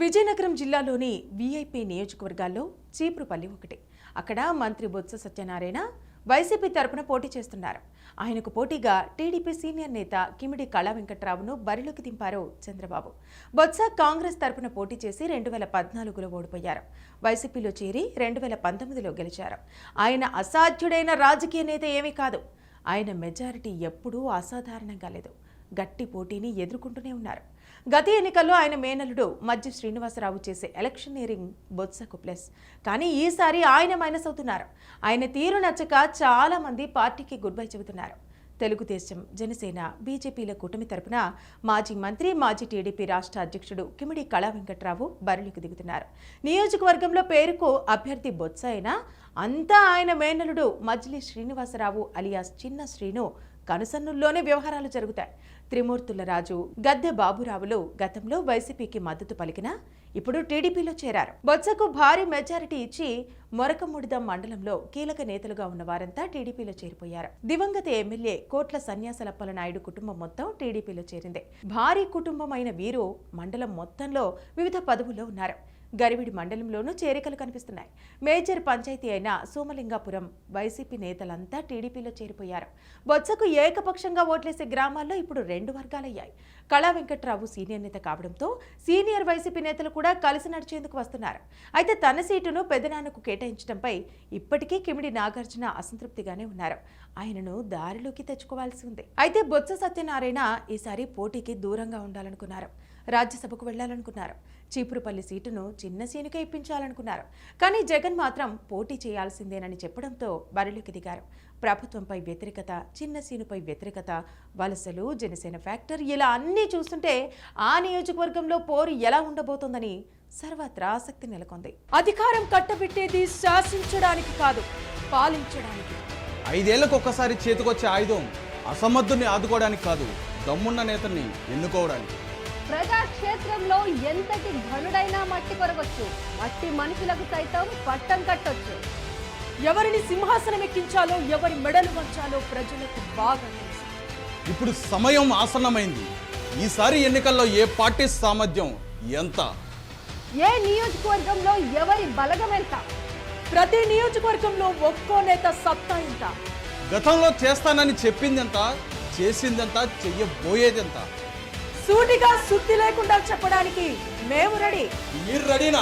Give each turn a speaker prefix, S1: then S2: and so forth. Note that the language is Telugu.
S1: విజయనగరం జిల్లాలోని వీఐపీ నియోజకవర్గాల్లో చీపురుపల్లి ఒకటి. అక్కడ మంత్రి బొత్స సత్యనారాయణ వైసీపీ తరపున పోటీ చేస్తున్నారు. ఆయనకు పోటీగా టీడీపీ సీనియర్ నేత కిమిడి కళా వెంకట్రావును బరిలోకి దింపారు చంద్రబాబు. బొత్స కాంగ్రెస్ తరపున పోటీ చేసి 2014లో ఓడిపోయారు. వైసీపీలో చేరి 2019లో గెలిచారు. ఆయన అసాధ్యుడైన రాజకీయ నేత ఏమీ కాదు. ఆయన మెజారిటీ ఎప్పుడూ అసాధారణంగా లేదు. గట్టి పోటీని ఎదుర్కొంటూనే ఉన్నారు. గత ఎన్నికల్లో ఆయన మేనల్లుడు మజ్జి శ్రీనివాసరావు చేసే ఎలక్షనీరింగ్ బొత్సకు ప్లస్. కానీ ఈసారి ఆయన మైనస్ అవుతున్నారు. ఆయన తీరు నచ్చక చాలా మంది పార్టీకి గుడ్ బై చెబుతున్నారు. తెలుగుదేశం, జనసేన, బీజేపీల కూటమి తరపున మాజీ మంత్రి, మాజీ టీడీపీ రాష్ట్ర అధ్యక్షుడు కిమిడి కళా వెంకట్రావు బరిలోకి దిగుతున్నారు. నియోజకవర్గంలో పేరుకు అభ్యర్థి బొత్స అయినా అంతా ఆయన మేనల్లుడు మజ్లి శ్రీనివాసరావు అలియాస్ చిన్న శ్రీను కనుసన్నుల్లోనే వ్యవహారాలు జరుగుతాయి. త్రిమూర్తుల రాజు, గద్దె బాబురావులు గతంలో వైసీపీకి మద్దతు పలికినా ఇప్పుడు టీడీపీలో చేరారు. బొత్సకు భారీ మెజారిటీ ఇచ్చి మొరకముడిదం మండలంలో కీలక నేతలుగా ఉన్న వారంతా టీడీపీలో చేరిపోయారు. దివంగత ఎమ్మెల్యే కోట్ల సన్యాసలప్పల నాయుడు కుటుంబం మొత్తం టీడీపీలో చేరింది. భారీ కుటుంబం అయిన వీరు మండలం మొత్తంలో వివిధ పదవుల్లో ఉన్నారు. గరివిడి మండలంలోనూ చేరికలు కనిపిస్తున్నాయి. మేజర్ పంచాయతీ అయిన సోమలింగాపురం వైసీపీ నేతలంతా టీడీపీలో చేరిపోయారు. బొత్సకు ఏకపక్షంగా ఓట్లేసే గ్రామాల్లో ఇప్పుడు 2 వర్గాలయ్యాయి. కళా వెంకట్రావు సీనియర్ నేత కావడంతో సీనియర్ వైసీపీ నేతలు కూడా కలిసి నడిచేందుకు వస్తున్నారు. అయితే తన సీటును పెదనాన్నకు కేటాయించడంపై ఇప్పటికీ కిమిడి నాగార్జున అసంతృప్తిగానే ఉన్నారు. ఆయనను దారిలోకి తెచ్చుకోవాల్సి ఉంది. అయితే బొత్స సత్యనారాయణ ఈసారి పోటీకి దూరంగా ఉండాలనుకున్నారు. రాజ్యసభకు వెళ్లాలనుకున్నారు. చీపురుపల్లి సీటును చిన్న సీనుకే ఇప్పించాలనుకున్నారు. కానీ జగన్ మాత్రం పోటీ చేయాల్సిందేనని చెప్పడంతో బరిలోకి దిగారు. ప్రభుత్వంపై వ్యతిరేకత, చిన్న సీనుపై వ్యతిరేకత, వలసలు, జనసేన ఫ్యాక్టర్ ఇలా అన్నీ చూస్తుంటే ఆ నియోజకవర్గంలో పోరు ఎలా ఉండబోతోందని సర్వత్రా ఆసక్తి నెలకొంది. అధికారం కట్టబెట్టేది శాసించడానికి కాదు, పాలించడానికి.
S2: 5 ఏళ్లకు ఒక్కసారి చేతికొచ్చే ఆయుధం అసమర్థుని ఆదుకోవడానికి కాదు, దమ్మున్న నేతల్ని ఎన్నుకోవడానికి.
S3: ప్రజాక్షేత్రంలో ఎంతటి ఘనుడైనా మట్టి కొరగొచ్చు, మట్టి మనుషులకు సైతం పట్టం కట్టొచ్చు.
S1: ఎవరిని సింహాసనం ఎక్కించాలో, ఎవరి మెడలు వంచాలో ప్రజలకు బాగా తెలుసు.
S2: ఇప్పుడు సమయం ఆసన్నమైంది. ఈసారి ఎన్నికల్లో ఏ పార్టీ సామర్థ్యం ఎంత,
S3: ఏ నియోజకవర్గంలో ఎవరి బలగం ఎంత,
S1: ప్రతి నియోజకవర్గంలో ఒక్కో నేత సత్తా ఎంత,
S2: గతంలో చేస్తానని చెప్పిందెంత, చేసిందెంత, చెయ్యబోయేదెంత,
S1: సూటిగా సుత్తి లేకుండా చెప్పడానికి మేము రెడీ.
S2: మీరు రెడీనా?